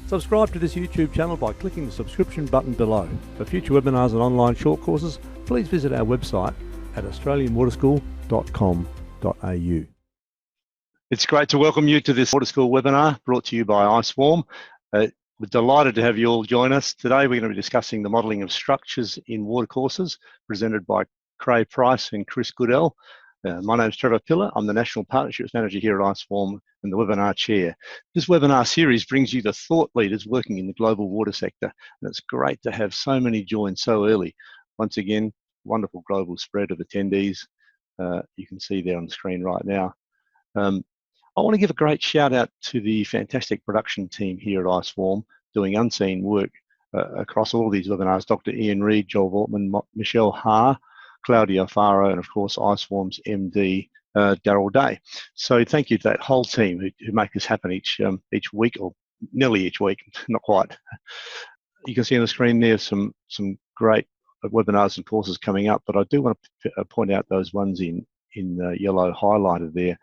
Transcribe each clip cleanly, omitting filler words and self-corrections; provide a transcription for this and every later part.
Subscribe to this YouTube channel by clicking the subscription button below. For future webinars and online short courses, please visit our website at australianwaterschool.com.au. It's great to welcome you to this Water School webinar brought to you by iSwarm. We're delighted to have you all join us. Today we're going to be discussing the modelling of structures in water courses presented by Craig Price and Chris Goodell. My name is Trevor Pillar. I'm the National Partnerships Manager here at iSwarm and the webinar chair. This webinar series brings you the thought leaders working in the global water sector, and it's great to have so many join so early. Once again, wonderful global spread of attendees. You can see there on the screen right now. I want to give a great shout out to the fantastic production team here at iSwarm doing unseen work across all these webinars. Dr. Ian Reid, Joel Vortman, Michelle Haar, Claudia Faro, and of course iSwarm's MD, Daryl Day. So thank you to that whole team who make this happen each week, or nearly each week, not quite. You can see on the screen there some great webinars and courses coming up, but I do want to point out those ones in yellow highlighted there,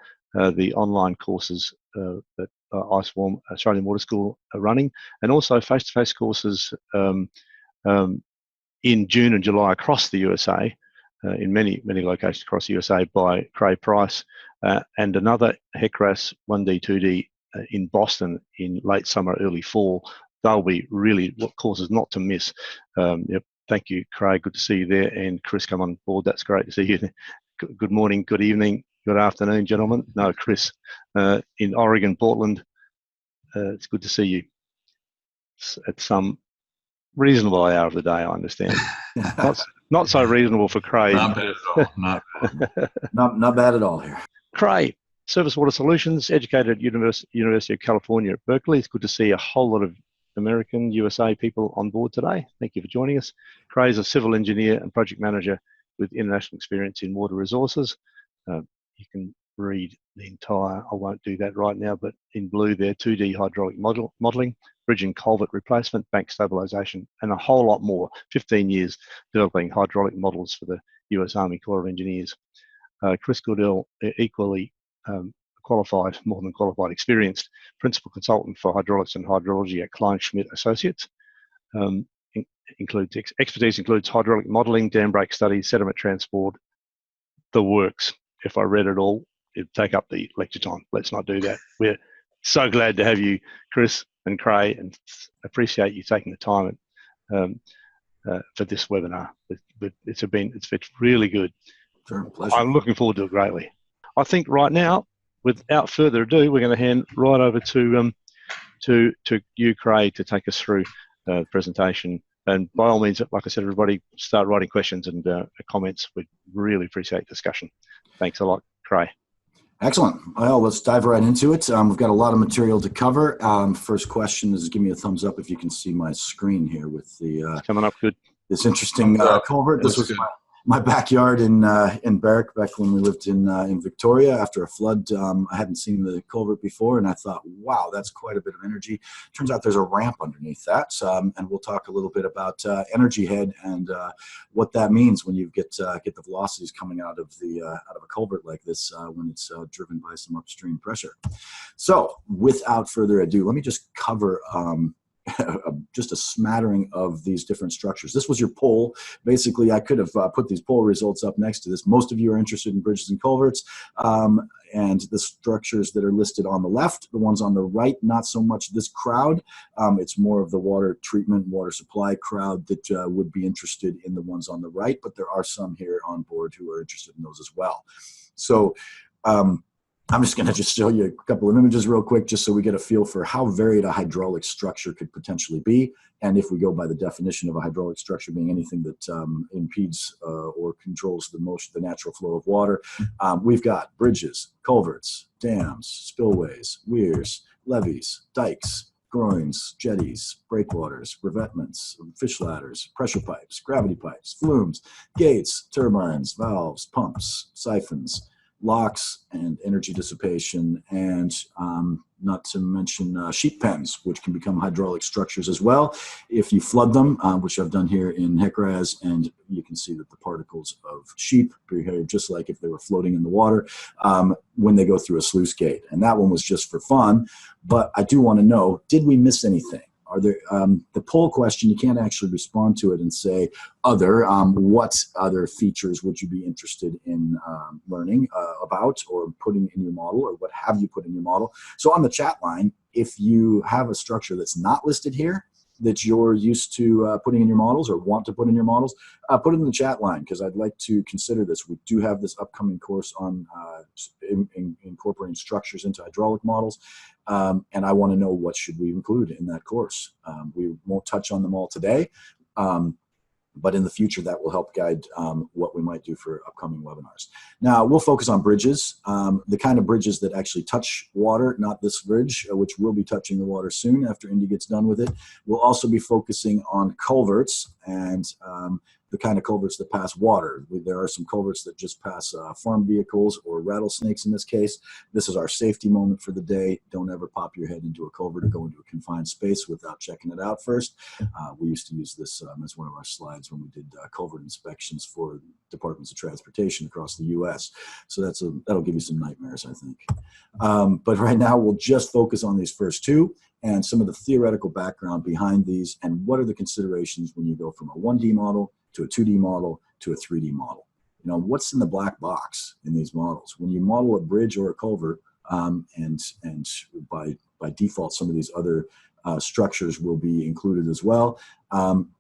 the online courses that iSwarm Australian Water School are running, and also face-to-face courses in June and July across the USA. In many locations across the USA by Craig Price, and another HEC-RAS 1D, 2D in Boston in late summer, early fall. They'll be really courses not to miss. Yep, thank you, Craig. Good to see you there. And Chris, come on board. That's great to see you. Good morning, good evening, good afternoon, gentlemen. No, Chris, in Oregon, Portland. It's good to see you at some reasonable hour of the day, I understand. Not so reasonable for Craig. Not bad at all. Not bad at all here. Craig, Surface Water Solutions, educated at University of California at Berkeley. It's good to see a whole lot of American, USA people on board today. Thank you for joining us. Craig is a civil engineer and project manager with international experience in water resources. You can read the entire, I won't do that right now, but in blue there, 2D hydraulic modelling, bridge and culvert replacement, bank stabilisation, and a whole lot more. 15 years developing hydraulic models for the US Army Corps of Engineers. Chris Goodell, equally qualified, more than qualified, experienced principal consultant for hydraulics and hydrology at Klein Schmidt Associates. Expertise includes hydraulic modelling, dam break studies, sediment transport, the works. If I read it all, it'd take up the lecture time. Let's not do that. We're so glad to have you, Chris and Craig, and appreciate you taking the time for this webinar. It's been really good. Sure, pleasure. I'm looking forward to it greatly. I think right now, without further ado, we're going to hand right over to you, Craig, to take us through the presentation. And by all means, like I said, everybody start writing questions and comments. We'd really appreciate discussion. Thanks a lot, Craig. Excellent. Well, let's dive right into it. We've got a lot of material to cover. First question is, give me a thumbs up if you can see my screen here with the coming up good. This interesting culvert. This was my backyard in Berwick back when we lived in Victoria after a flood. I hadn't seen the culvert before, and I thought, wow, that's quite a bit of energy. Turns out there's a ramp underneath that, and we'll talk a little bit about energy head and what that means when you get the velocities coming out of a culvert like this when it's driven by some upstream pressure. So, without further ado, let me just cover just a smattering of these different structures. This was your poll. Basically, I could have put these poll results up next to this. Most of you are interested in bridges and culverts, and the structures that are listed on the left. The ones on the right, not so much this crowd. It's more of the water treatment, water supply crowd that would be interested in the ones on the right, but there are some here on board who are interested in those as well. So, I'm just going to show you a couple of images real quick just so we get a feel for how varied a hydraulic structure could potentially be. And if we go by the definition of a hydraulic structure being anything that impedes or controls the natural flow of water, we've got bridges, culverts, dams, spillways, weirs, levees, dikes, groins, jetties, breakwaters, revetments, fish ladders, pressure pipes, gravity pipes, flumes, gates, turbines, valves, pumps, siphons, locks, and energy dissipation, and not to mention sheep pens, which can become hydraulic structures as well if you flood them, which I've done here in HEC-RAS, and you can see that the particles of sheep behave just like if they were floating in the water when they go through a sluice gate. And that one was just for fun, but I do want to know, did we miss anything? Are there the poll question? You can't actually respond to it and say other. What other features would you be interested in learning about or putting in your model, or what have you put in your model? So on the chat line, if you have a structure that's not listed here that you're used to putting in your models or want to put in your models, put it in the chat line, because I'd like to consider this. We do have this upcoming course on incorporating structures into hydraulic models, and I want to know what should we include in that course. We won't touch on them all today, but in the future that will help guide what we might do for upcoming webinars. Now, we'll focus on bridges, the kind of bridges that actually touch water, not this bridge, which will be touching the water soon after Indy gets done with it. We'll also be focusing on culverts and the kind of culverts that pass water. There are some culverts that just pass farm vehicles or rattlesnakes in this case. This is our safety moment for the day. Don't ever pop your head into a culvert or go into a confined space without checking it out first. We used to use this as one of our slides when we did culvert inspections for departments of transportation across the U.S. So that'll give you some nightmares, I think. But right now, we'll just focus on these first two and some of the theoretical background behind these, and what are the considerations when you go from a 1D model to a 2D model to a 3D model. You know, what's in the black box in these models? When you model a bridge or a culvert, and by default, some of these other structures will be included as well.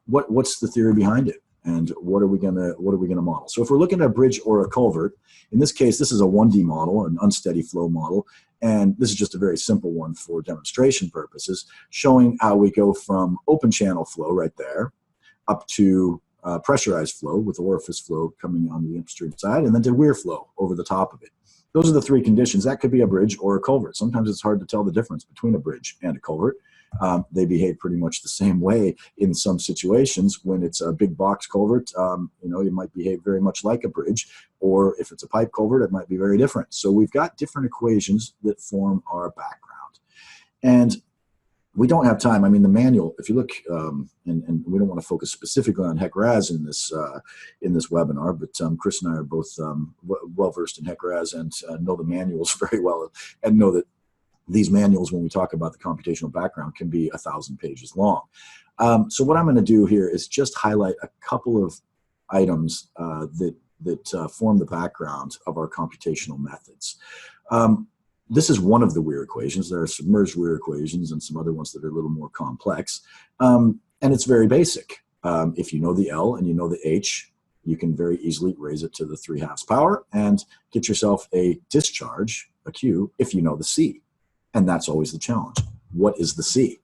What's the theory behind it, and what are we gonna model? So if we're looking at a bridge or a culvert, in this case, this is a 1D model, an unsteady flow model, and this is just a very simple one for demonstration purposes, showing how we go from open channel flow right there up to pressurized flow with orifice flow coming on the upstream side, and then to weir flow over the top of it. Those are the three conditions. That could be a bridge or a culvert. Sometimes it's hard to tell the difference between a bridge and a culvert. They behave pretty much the same way in some situations. When it's a big box culvert, you know, it might behave very much like a bridge, or if it's a pipe culvert, it might be very different. So we've got different equations that form our background. And we don't have time. I mean, the manual, if you look, and we don't want to focus specifically on HEC-RAS in this webinar, but Chris and I are both well-versed in HEC-RAS and know the manuals very well, and know that these manuals, when we talk about the computational background, can be 1,000 pages long. So what I'm going to do here is just highlight a couple of items that form the background of our computational methods. This is one of the weir equations. There are submerged weir equations and some other ones that are a little more complex. And it's very basic. If you know the L and you know the H, you can very easily raise it to the 3/2 power and get yourself a discharge, a Q, if you know the C. And that's always the challenge. What is the C?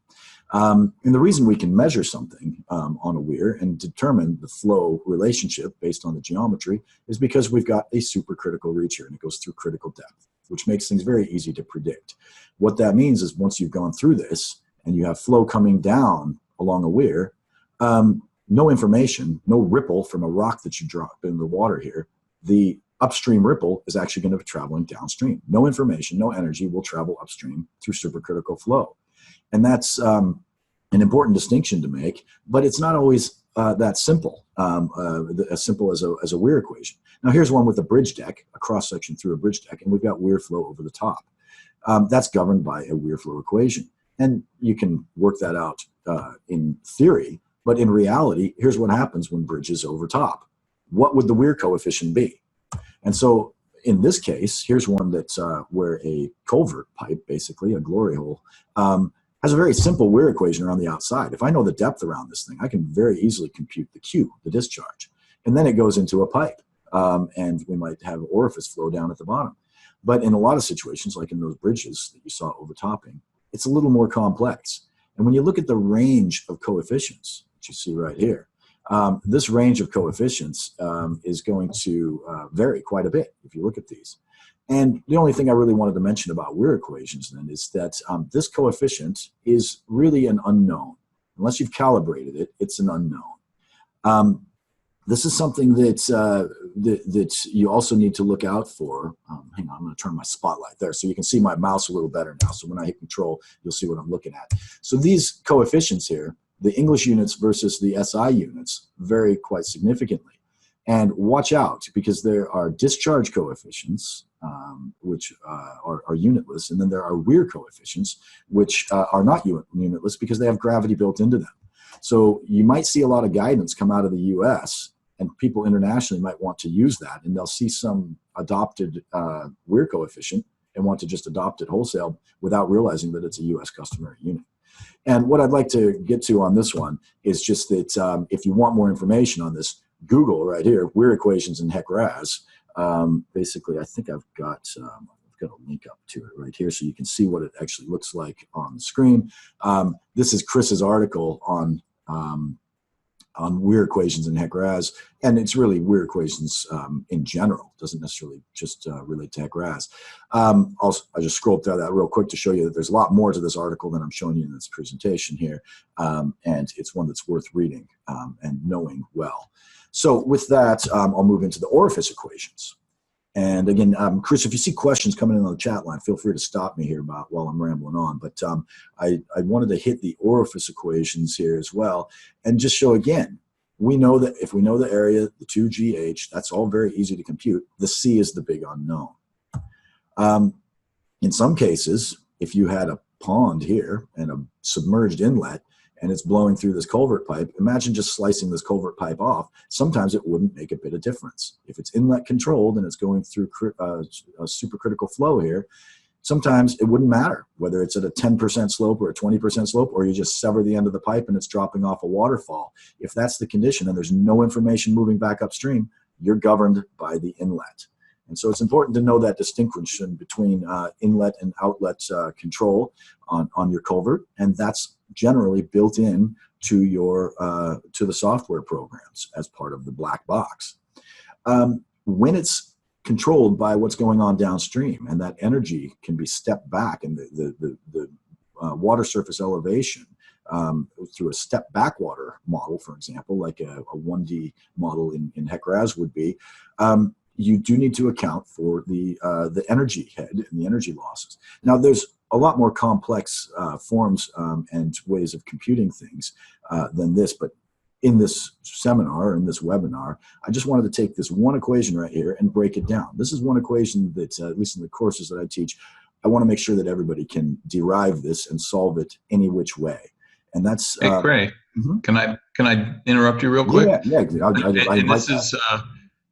And the reason we can measure something on a weir and determine the flow relationship based on the geometry is because we've got a supercritical reach here, and it goes through critical depth, which makes things very easy to predict. What that means is once you've gone through this and you have flow coming down along a weir, no information, no ripple from a rock that you drop in the water here, the upstream ripple is actually going to be traveling downstream. No information, no energy will travel upstream through supercritical flow. And that's an important distinction to make, but it's not always that simple, as simple as a weir equation. Now here's one with a bridge deck, a cross section through a bridge deck, and we've got weir flow over the top. That's governed by a weir flow equation. And you can work that out in theory, but in reality, here's what happens when bridges overtop. What would the weir coefficient be? And so in this case, here's one that's where a culvert pipe, basically a glory hole, has a very simple weir equation around the outside. If I know the depth around this thing, I can very easily compute the Q, the discharge. And then it goes into a pipe, and we might have orifice flow down at the bottom. But in a lot of situations, like in those bridges that you saw overtopping, it's a little more complex. And when you look at the range of coefficients, which you see right here, this range of coefficients is going to vary quite a bit if you look at these. And the only thing I really wanted to mention about weir equations then is that this coefficient is really an unknown. Unless you've calibrated it, it's an unknown. This is something that, that you also need to look out for. Hang on, I'm going to turn my spotlight there so you can see my mouse a little better now. So when I hit control, you'll see what I'm looking at. So these coefficients here, the English units versus the SI units, vary quite significantly. And watch out, because there are discharge coefficients which are unitless, and then there are weir coefficients, which are not unitless because they have gravity built into them. So you might see a lot of guidance come out of the US, and people internationally might want to use that, and they'll see some adopted weir coefficient and want to just adopt it wholesale without realizing that it's a US customary unit. And what I'd like to get to on this one is just that if you want more information on this, Google right here, weir equations in HEC-RAS. Basically, I think I've got a link up to it right here so you can see what it actually looks like on the screen. This is Chris's article on weir equations in HEC-RAS, and it's really weir equations in general. It doesn't necessarily just relate to HEC-RAS. Also, I just scrolled through that real quick to show you that there's a lot more to this article than I'm showing you in this presentation here, and it's one that's worth reading and knowing well. So with that, I'll move into the Orifice equations. And again, Chris, if you see questions coming in on the chat line, feel free to stop me here while I'm rambling on. But I wanted to hit the Orifice equations here as well and just show again, we know that if we know the area, the 2GH, that's all very easy to compute. The C is the big unknown. In some cases, if you had a pond here and a submerged inlet, and it's blowing through this culvert pipe, imagine just slicing this culvert pipe off. Sometimes it wouldn't make a bit of difference. If it's inlet controlled and it's going through a supercritical flow here, sometimes it wouldn't matter whether it's at a 10% slope or a 20% slope, or you just sever the end of the pipe and it's dropping off a waterfall. If that's the condition and there's no information moving back upstream, you're governed by the inlet. And so it's important to know that distinction between inlet and outlet control on your culvert, and that's generally built in to your to the software programs as part of the black box. When it's controlled by what's going on downstream, and that energy can be stepped back, and the water surface elevation through a step backwater model, for example, like a 1D model in HEC-RAS would be. You do need to account for the energy head and the energy losses. Now, there's a lot more complex forms and ways of computing things than this, but in this seminar, in this webinar, I just wanted to take this one equation right here and break it down. This is one equation that, at least in the courses that I teach, I want to make sure that everybody can derive this and solve it any which way. And that's hey, Craig, can I interrupt you real quick? Yeah.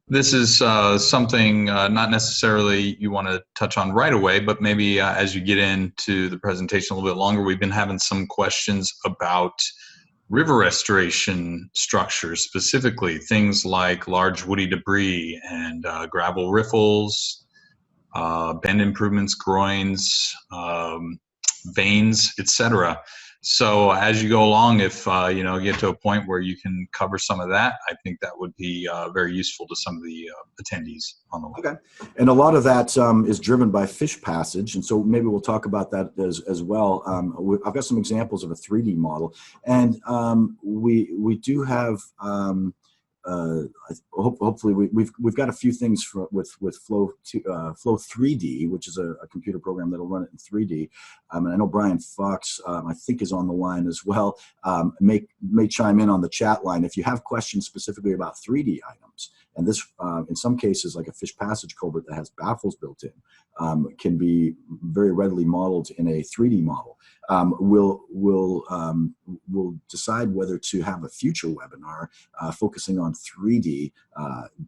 This is something not necessarily you want to touch on right away, but maybe as you get into the presentation a little bit longer. We've been having some questions about river restoration structures, specifically things like large woody debris and gravel riffles, bend improvements, groins, veins, etc. So as you go along, if get to a point where you can cover some of that, I think that would be very useful to some of the attendees on the line. Okay, and a lot of that is driven by fish passage, and so maybe we'll talk about that as well. I've got some examples of a 3D model, and we do have. Hopefully we've got a few things with Flow 3D, which is a computer program that'll run it in 3D. And I know Brian Fox, I think, is on the line as well. May chime in on the chat line if you have questions specifically about 3D items. And this, in some cases, like a fish passage culvert that has baffles built in, can be very readily modeled in a 3D model. We'll decide whether to have a future webinar focusing on 3D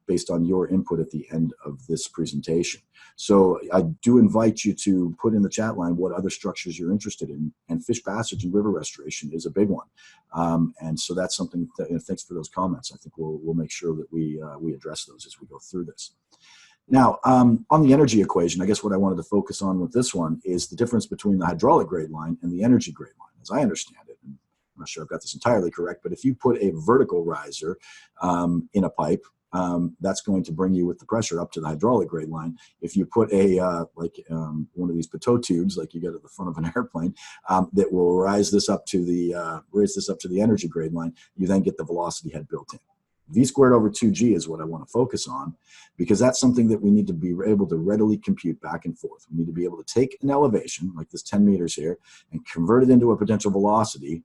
based on your input at the end of this presentation. So I do invite you to put in the chat line what other structures you're interested in, and fish passage and river restoration is a big one. And so that's something that, thanks for those comments. I think we'll make sure that we address those as we go through this. Now, on the energy equation, I guess what I wanted to focus on with this one is the difference between the hydraulic grade line and the energy grade line. As I understand it, and I'm not sure I've got this entirely correct, but if you put a vertical riser in a pipe, that's going to bring you with the pressure up to the hydraulic grade line. If you put a one of these pitot tubes, like you get at the front of an airplane, that will raise this up to the energy grade line, you then get the velocity head built in. V squared over 2G is what I want to focus on, because that's something that we need to be able to readily compute back and forth. We need to be able to take an elevation, like this 10 meters here, and convert it into a potential velocity,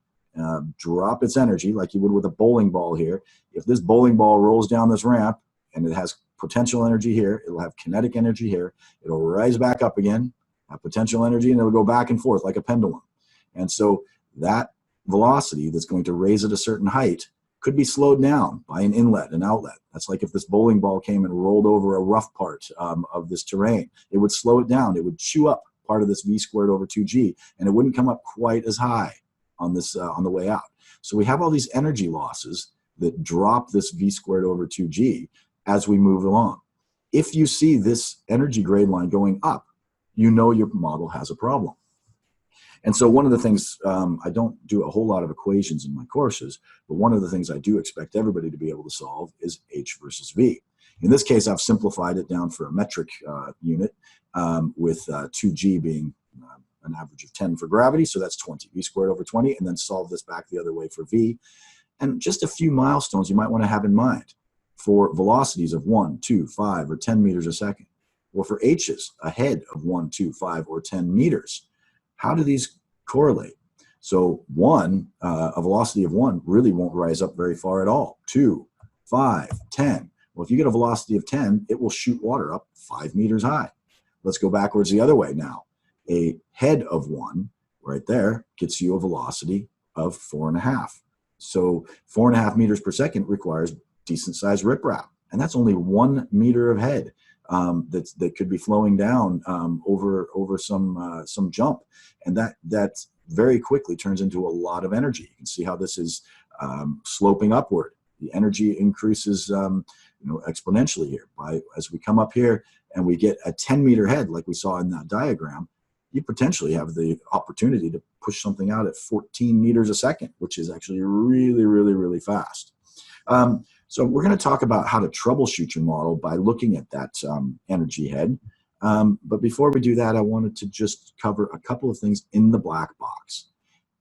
drop its energy like you would with a bowling ball here. If this bowling ball rolls down this ramp and it has potential energy here. It'll have kinetic energy here. It'll rise back up again, have potential energy, and it'll go back and forth like a pendulum. And so that velocity that's going to raise at a certain height could be slowed down by an inlet, an outlet. That's like if this bowling ball came and rolled over a rough part of this terrain. It would slow it down. It would chew up part of this v squared over 2g, and it wouldn't come up quite as high on this on the way out. So we have all these energy losses that drop this v squared over 2g as we move along. If you see this energy grade line going up, you know your model has a problem. And so one of the things, I don't do a whole lot of equations in my courses, but one of the things I do expect everybody to be able to solve is H versus V. In this case, I've simplified it down for a metric unit with 2g being an average of 10 for gravity, so that's 20, v squared over 20, and then solve this back the other way for V. And just a few milestones you might want to have in mind for velocities of 1, 2, 5, or 10 meters a second, or for H's ahead of 1, 2, 5, or 10 meters. How do these correlate? So a velocity of 1 really won't rise up very far at all. 2, 5, 10. Well, if you get a velocity of 10, it will shoot water up 5 meters high. Let's go backwards the other way now. A head of 1 right there gets you a velocity of 4.5. So 4.5 meters per second requires decent sized riprap. And that's only 1 meter of head. That could be flowing down over some jump, and that very quickly turns into a lot of energy. You can see how this is sloping upward. The energy increases exponentially here. As we come up here and we get a 10-meter head like we saw in that diagram, you potentially have the opportunity to push something out at 14 meters a second, which is actually really, really, really fast. So we're going to talk about how to troubleshoot your model by looking at that energy head. But before we do that, I wanted to just cover a couple of things in the black box.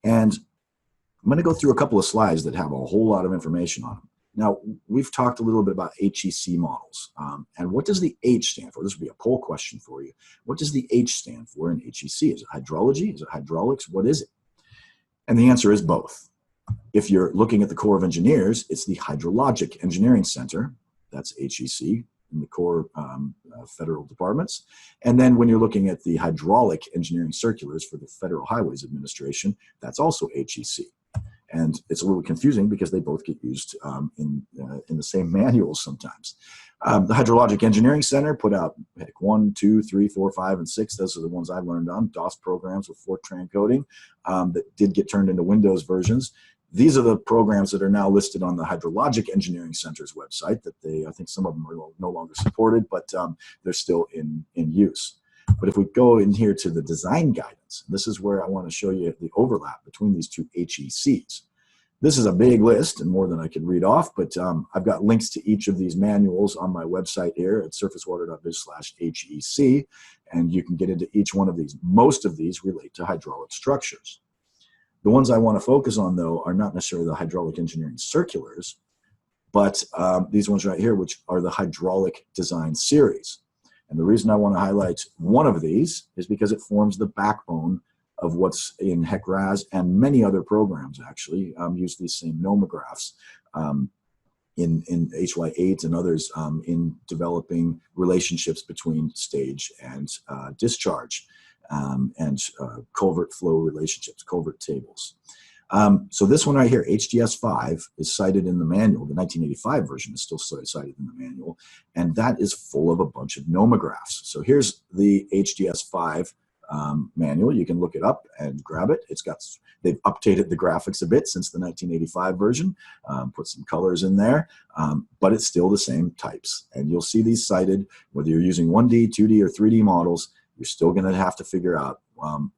And I'm going to go through a couple of slides that have a whole lot of information on them. Now, we've talked a little bit about HEC models. And what does the H stand for? This will be a poll question for you. What does the H stand for in HEC? Is it hydrology? Is it hydraulics? What is it? And the answer is both. If you're looking at the Corps of Engineers, it's the Hydrologic Engineering Center. That's HEC in the Corps federal departments. And then when you're looking at the Hydraulic Engineering Circulars for the Federal Highways Administration, that's also HEC. And it's a little confusing because they both get used in the same manuals sometimes. The Hydrologic Engineering Center put out 1, 2, 3, 4, 5, and 6. Those are the ones I learned on, DOS programs with Fortran coding that did get turned into Windows versions. These are the programs that are now listed on the Hydrologic Engineering Center's website that I think some of them are no longer supported, but they're still in use. But if we go in here to the design guidance, this is where I want to show you the overlap between these two HECs. This is a big list and more than I could read off, but I've got links to each of these manuals on my website here at surfacewater.biz/HEC, and you can get into each one of these. Most of these relate to hydraulic structures. The ones I want to focus on, though, are not necessarily the hydraulic engineering circulars, but these ones right here, which are the hydraulic design series. And the reason I want to highlight one of these is because it forms the backbone of what's in HEC-RAS, and many other programs actually use these same nomographs in HY8 and others in developing relationships between stage and discharge. And culvert flow relationships, culvert tables. So this one right here, HDS5, is cited in the manual. The 1985 version is still cited in the manual, and that is full of a bunch of nomographs. So here's the HDS5 manual. You can look it up and grab it. They've updated the graphics a bit since the 1985 version, put some colors in there, but it's still the same types. And you'll see these cited, whether you're using 1D, 2D, or 3D models. You're still going to have to figure out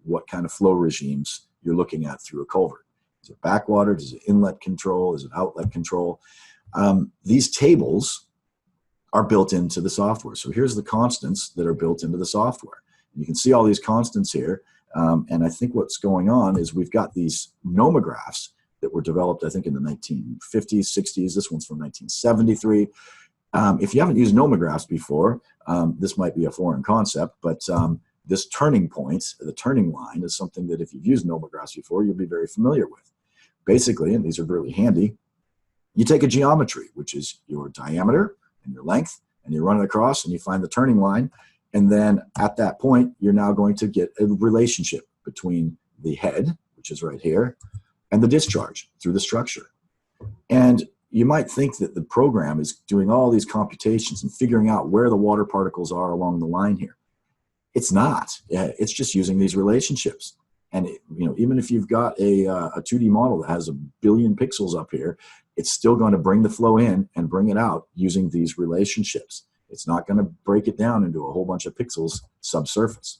what kind of flow regimes you're looking at through a culvert. Is it backwater? Is it inlet control? Is it outlet control? These tables are built into the software. So here's the constants that are built into the software. You can see all these constants here. And I think what's going on is we've got these nomographs that were developed, I think, in the 1950s, 60s. This one's from 1973. If you haven't used nomographs before, this might be a foreign concept, but this turning point, the turning line, is something that if you've used nomographs before, you'll be very familiar with. Basically, and these are really handy, you take a geometry, which is your diameter and your length, and you run it across and you find the turning line. And then at that point, you're now going to get a relationship between the head, which is right here, and the discharge through the structure. And you might think that the program is doing all these computations and figuring out where the water particles are along the line here. It's not. It's just using these relationships. And even if you've got a 2D model that has 1 billion pixels up here, it's still going to bring the flow in and bring it out using these relationships. It's not going to break it down into a whole bunch of pixels subsurface.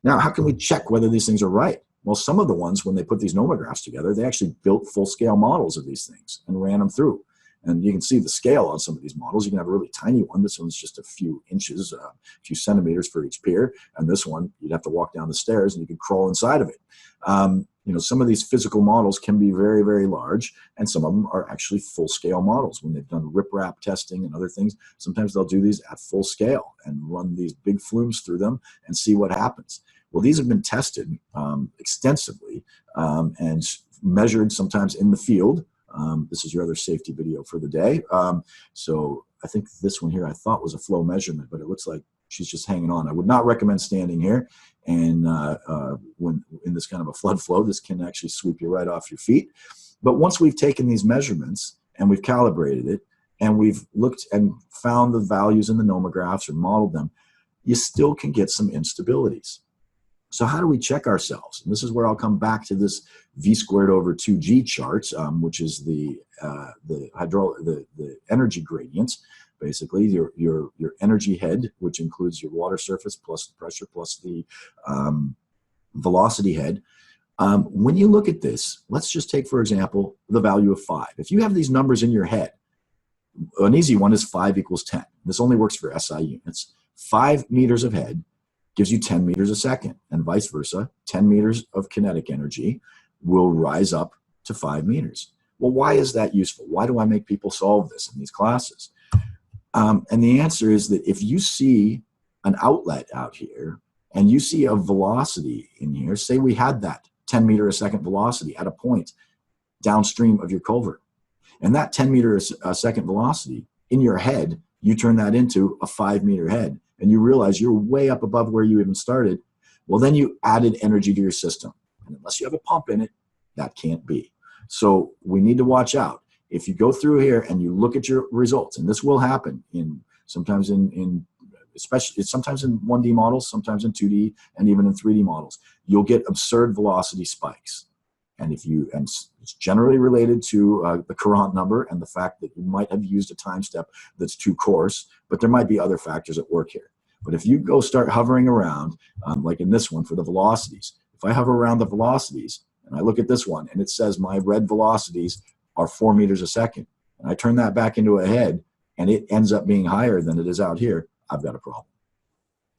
Now, how can we check whether these things are right? Well, some of the ones, when they put these nomographs together, they actually built full-scale models of these things and ran them through. And you can see the scale on some of these models. You can have a really tiny one. This one's just a few inches, a few centimeters for each pier. And this one, you'd have to walk down the stairs and you could crawl inside of it. Some of these physical models can be very, very large, and some of them are actually full-scale models. When they've done riprap testing and other things, sometimes they'll do these at full scale and run these big flumes through them and see what happens. Well, these have been tested extensively and measured sometimes in the field. This is your other safety video for the day. So I think this one here I thought was a flow measurement, but it looks like she's just hanging on. I would not recommend standing here. And when in this kind of a flood flow, this can actually sweep you right off your feet. But once we've taken these measurements and we've calibrated it and we've looked and found the values in the nomographs or modeled them, you still can get some instabilities. So how do we check ourselves? And this is where I'll come back to this v²/2g chart, which is the energy gradients. Basically, your energy head, which includes your water surface plus the pressure plus the velocity head. When you look at this, let's just take, for example, the value of 5. If you have these numbers in your head, an easy one is 5 = 10. This only works for SI units. 5 meters of head gives you 10 meters a second, and vice versa. 10 meters of kinetic energy will rise up to 5 meters. Well, why is that useful? Why do I make people solve this in these classes? And the answer is that if you see an outlet out here and you see a velocity in here, say we had that 10 meter a second velocity at a point downstream of your culvert, and that 10 meter a second velocity in your head, you turn that into a 5 meter head, and you realize you're way up above where you even started. Well, then you added energy to your system. And unless you have a pump in it, that can't be. So we need to watch out. If you go through here and you look at your results, and this will happen sometimes in 1D models, sometimes in 2D, and even in 3D models, you'll get absurd velocity spikes. And it's generally related to the Courant number and the fact that you might have used a time step that's too coarse, but there might be other factors at work here. But if you go start hovering around, like in this one for the velocities, if I hover around the velocities and I look at this one and it says my red velocities are 4 meters a second, and I turn that back into a head and it ends up being higher than it is out here, I've got a problem.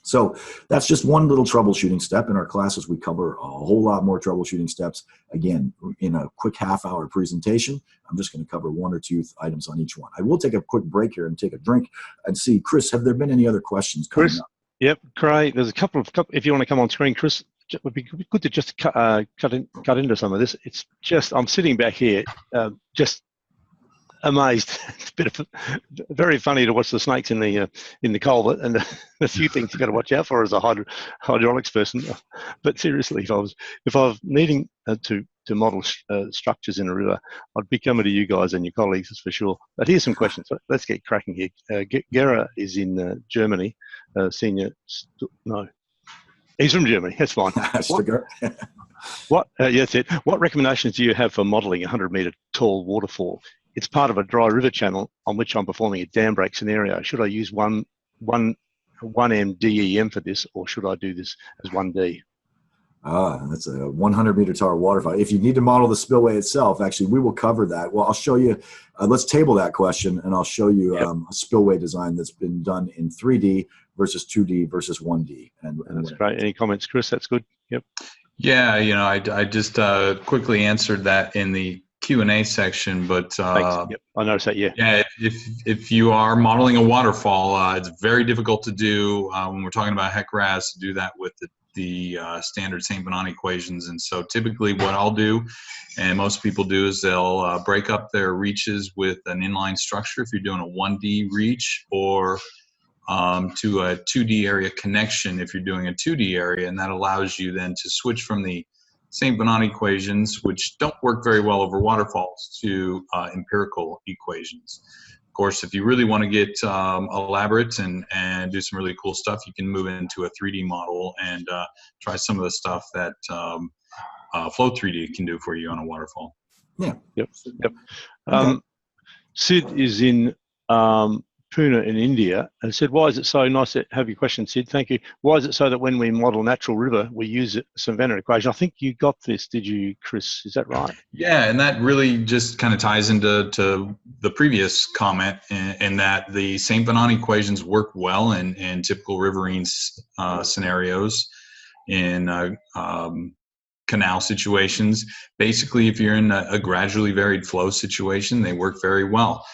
So that's just one little troubleshooting step. In our classes, we cover a whole lot more troubleshooting steps. Again, in a quick half-hour presentation, I'm just going to cover 1 or 2 items on each one. I will take a quick break here and take a drink and see. Chris, have there been any other questions coming up? Yep, Craig, there's a couple, if you want to come on screen, Chris, it would be good to just cut into some of this. It's just, I'm sitting back here, just amazed. It's a bit of very funny to watch the snakes in the culvert, and a few things you've got to watch out for as a hydraulics person. But seriously, if I was needing to model structures in a river, I'd be coming to you guys and your colleagues, that's for sure. But here's some questions. Let's get cracking here. Gera is in Germany. No, he's from Germany. That's fine. That's it. What recommendations do you have for modeling a 100-meter tall waterfall? It's part of a dry river channel on which I'm performing a dam break scenario. Should I use 1M DEM for this, or should I do this as 1D? That's a 100-meter tall waterfall. If you need to model the spillway itself, actually, we will cover that. Well, I'll show you. Let's table that question, and I'll show you a spillway design that's been done in 3D versus 2D versus 1D. And that's great. Any comments, Chris? That's good. Yep. Yeah, I just quickly answered that in the Q&A section, but yep, I noticed that. Yeah, if you are modeling a waterfall, it's very difficult to do when we're talking about HEC-RAS, to do that with the standard St. Bonnot equations. And so typically what I'll do, and most people do, is they'll break up their reaches with an inline structure if you're doing a 1D reach, or to a 2D area connection if you're doing a 2D area, and that allows you then to switch from the St. Bonnot equations, which don't work very well over waterfalls, to empirical equations. Of course, if you really want to get elaborate and do some really cool stuff, you can move into a 3D model and try some of the stuff that Flow 3D can do for you on a waterfall. Yeah. Yep. Okay. Sid is in Pune in India, and said, why is it so nice to have your question, Sid? Thank you. Why is it so that when we model natural river, we use some Venner equation? I think you got this, did you, Chris? Is that right? Yeah, and that really just kind of ties into the previous comment in that the St. Bonnot equations work well in typical riverine scenarios in canal situations. Basically, if you're in a gradually varied flow situation, they work very well.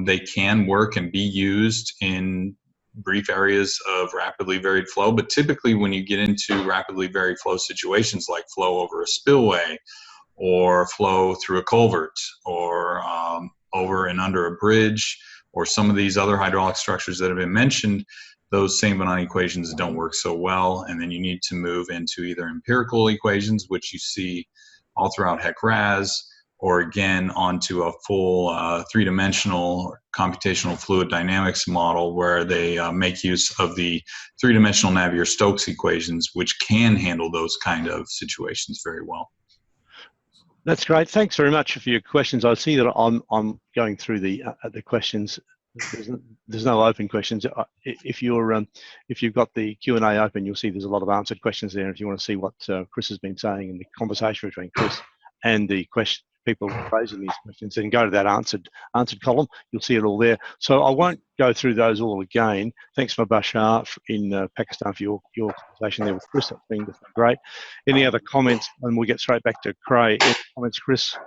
They can work and be used in brief areas of rapidly varied flow, but typically when you get into rapidly varied flow situations like flow over a spillway or flow through a culvert or over and under a bridge or some of these other hydraulic structures that have been mentioned, those St. Bonnot equations don't work so well, and then you need to move into either empirical equations, which you see all throughout HEC-RAS, or again onto a full three-dimensional computational fluid dynamics model where they make use of the three-dimensional Navier-Stokes equations, which can handle those kind of situations very well. That's great. Thanks very much for your questions. I see that I'm going through the questions. There's no open questions. If you've got the Q&A open, you'll see there's a lot of answered questions there. If you want to see what Chris has been saying in the conversation between Chris and the people raising these questions, then go to that answered column. You'll see it all there. So I won't go through those all again. Thanks, Mubashar in Pakistan, for your conversation there with Chris. That's been great. Any other comments? And we'll get straight back to Craig. Any comments, Chris?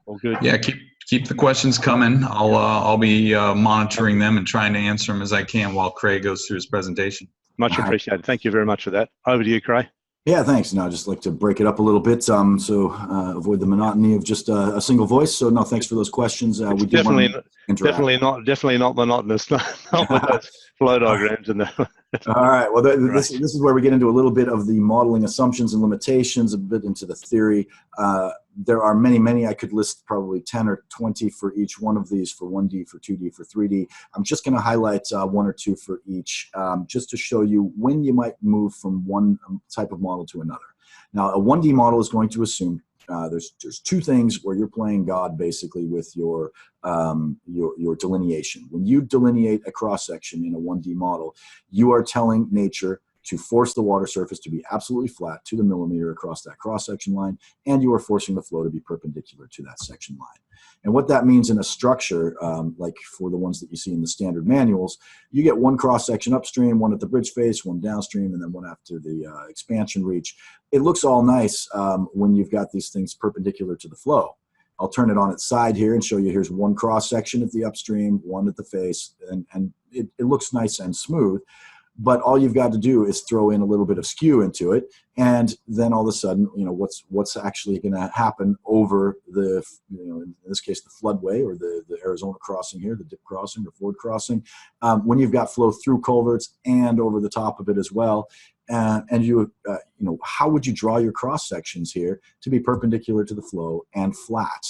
All good. Yeah, keep the questions coming. I'll be monitoring them and trying to answer them as I can while Craig goes through his presentation. Much appreciated. Thank you very much for that. Over to you, Craig. Yeah, thanks. No, I'd just like to break it up a little bit, so avoid the monotony of just a single voice. So no, thanks for those questions. We definitely not monotonous. Not with those flow diagrams and that. All right. Well, this is where we get into a little bit of the modeling assumptions and limitations, a bit into the theory. There are many. I could list probably 10 or 20 for each one of these, for 1D, for 2D, for 3D. I'm just going to highlight one or two for each, just to show you when you might move from one type of model to another. Now, a 1D model is going to assume there's two things where you're playing God basically with your delineation. When you delineate a cross section in a 1D model, you are telling nature to force the water surface to be absolutely flat to the millimeter across that cross section line, and you are forcing the flow to be perpendicular to that section line. And what that means in a structure, like for the ones that you see in the standard manuals, you get one cross section upstream, one at the bridge face, one downstream, and then one after the expansion reach. It looks all nice when you've got these things perpendicular to the flow. I'll turn it on its side here and show you here's one cross section at the upstream, one at the face, and it looks nice and smooth. But all you've got to do is throw in a little bit of skew into it, and then all of a sudden, what's actually going to happen over the, in this case, the floodway or the Arizona crossing here, the dip crossing or Ford crossing, when you've got flow through culverts and over the top of it as well, and how would you draw your cross sections here to be perpendicular to the flow and flat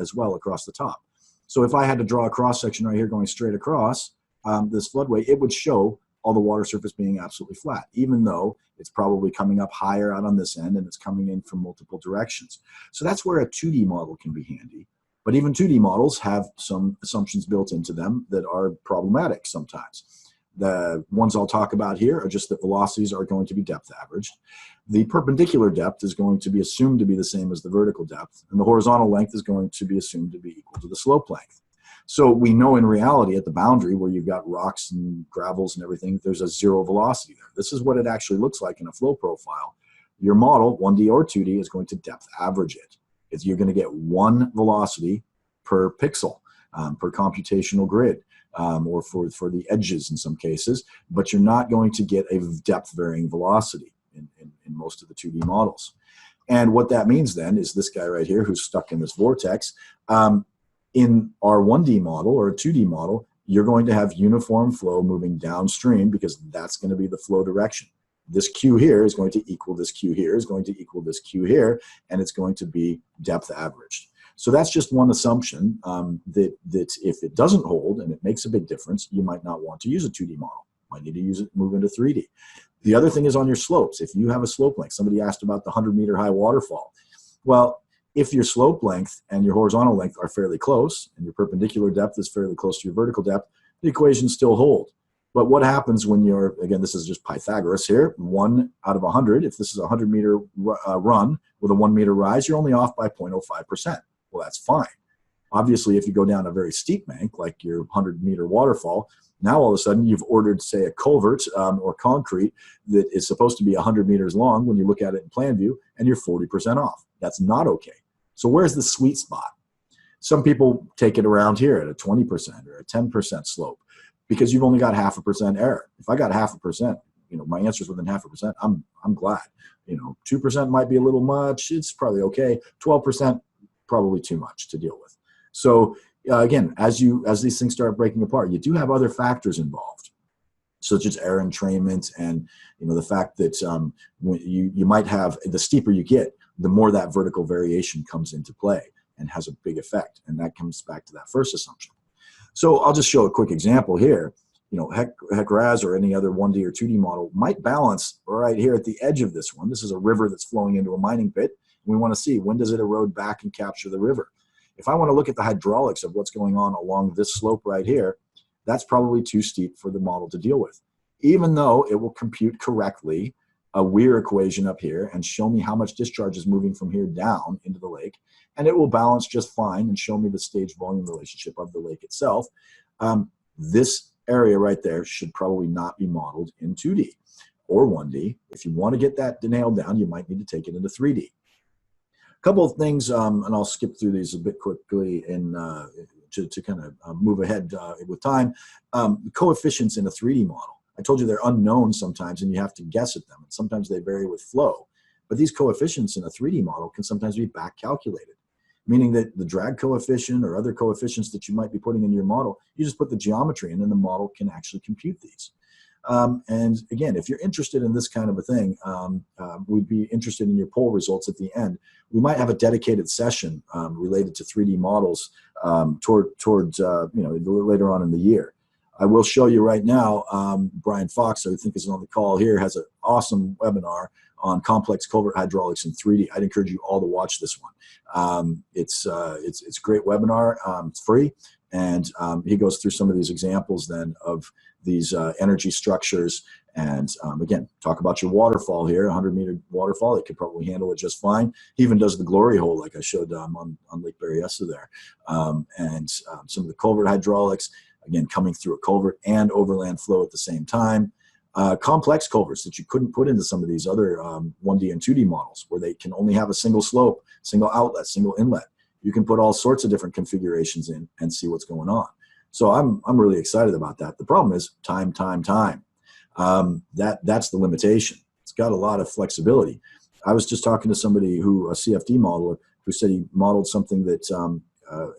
as well across the top? So if I had to draw a cross section right here going straight across this floodway, it would show all the water surface being absolutely flat, even though it's probably coming up higher out on this end and it's coming in from multiple directions. So that's where a 2D model can be handy. But even 2D models have some assumptions built into them that are problematic sometimes. The ones I'll talk about here are just that velocities are going to be depth averaged. The perpendicular depth is going to be assumed to be the same as the vertical depth, and the horizontal length is going to be assumed to be equal to the slope length. So we know in reality at the boundary where you've got rocks and gravels and everything, there's a zero velocity there. This is what it actually looks like in a flow profile. Your model, 1D or 2D, is going to depth average it. You're going to get one velocity per pixel, per computational grid, or for the edges in some cases, but you're not going to get a depth varying velocity in most of the 2D models. And what that means then is this guy right here who's stuck in this vortex, in our 1D model or a 2D model, you're going to have uniform flow moving downstream because that's going to be the flow direction. This Q here is going to equal this Q here, is going to equal this Q here, and it's going to be depth averaged. So that's just one assumption that if it doesn't hold and it makes a big difference, you might not want to use a 2D model. You might need to use it, move into 3D. The other thing is on your slopes. If you have a slope length, somebody asked about the 100-meter high waterfall. Well, if your slope length and your horizontal length are fairly close and your perpendicular depth is fairly close to your vertical depth, the equations still hold. But what happens when you're, again, this is just Pythagoras here, 1 out of 100. If this is a 100-meter run with a 1-meter rise, you're only off by 0.05%. Well, that's fine. Obviously, if you go down a very steep bank, like your 100-meter waterfall, now all of a sudden you've ordered, say, a culvert or concrete that is supposed to be 100 meters long when you look at it in plan view, and you're 40% off. That's not okay. So where's the sweet spot? Some people take it around here at a 20% or a 10% slope because you've only got 0.5% error. If I got 0.5%, my answer's within 0.5%, I'm glad. 2% might be a little much. It's probably okay. 12%, probably too much to deal with. So again, as these things start breaking apart, you do have other factors involved, such as error entrainment and the fact that when you might have, the steeper you get, the more that vertical variation comes into play and has a big effect. And that comes back to that first assumption. So I'll just show a quick example here. HEC-RAS or any other 1D or 2D model might balance right here at the edge of this one. This is a river that's flowing into a mining pit. We want to see, when does it erode back and capture the river? If I want to look at the hydraulics of what's going on along this slope right here, that's probably too steep for the model to deal with, even though it will compute correctly a weir equation up here and show me how much discharge is moving from here down into the lake, and it will balance just fine and show me the stage volume relationship of the lake itself. This area right there should probably not be modeled in 2D or 1D. If you want to get that nailed down, you might need to take it into 3D. A couple of things, and I'll skip through these a bit quickly to kind of move ahead with time. Coefficients in a 3D model. I told you they're unknown sometimes, and you have to guess at them. And sometimes they vary with flow. But these coefficients in a 3D model can sometimes be back calculated, meaning that the drag coefficient or other coefficients that you might be putting in your model, you just put the geometry in, and the model can actually compute these. And again, if you're interested in this kind of a thing, we'd be interested in your poll results at the end. We might have a dedicated session related to 3D models towards later on in the year. I will show you right now, Brian Fox, who I think is on the call here, has an awesome webinar on complex culvert hydraulics in 3D. I'd encourage you all to watch this one. It's a great webinar. It's free. And he goes through some of these examples then of these energy structures. And again, talk about your waterfall here, 100-meter waterfall. It could probably handle it just fine. He even does the glory hole like I showed on Lake Berryessa there. And some of the culvert hydraulics, again, coming through a culvert and overland flow at the same time. Complex culverts that you couldn't put into some of these other 1D and 2D models where they can only have a single slope, single outlet, single inlet. You can put all sorts of different configurations in and see what's going on. So I'm really excited about that. The problem is time. That's the limitation. It's got a lot of flexibility. I was just talking to somebody a CFD modeler, who said he modeled something that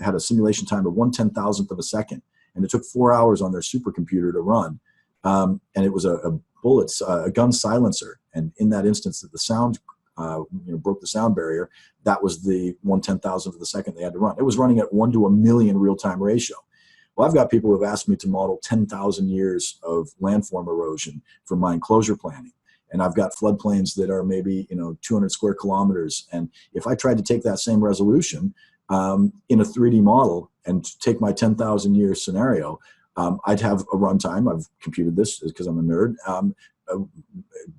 had a simulation time of 1/10,000th of a second, and it took 4 hours on their supercomputer to run. And it was a gun silencer, and in that instance, that the sound broke the sound barrier. That was the 1/10,000th of the second they had to run. It was running at 1 to 1,000,000 real-time ratio. Well, I've got people who have asked me to model 10,000 years of landform erosion for mine closure planning. And I've got floodplains that are maybe 200 square kilometers. And if I tried to take that same resolution in a 3D model and take my 10,000 year scenario, I'd have a runtime. I've computed this because I'm a nerd.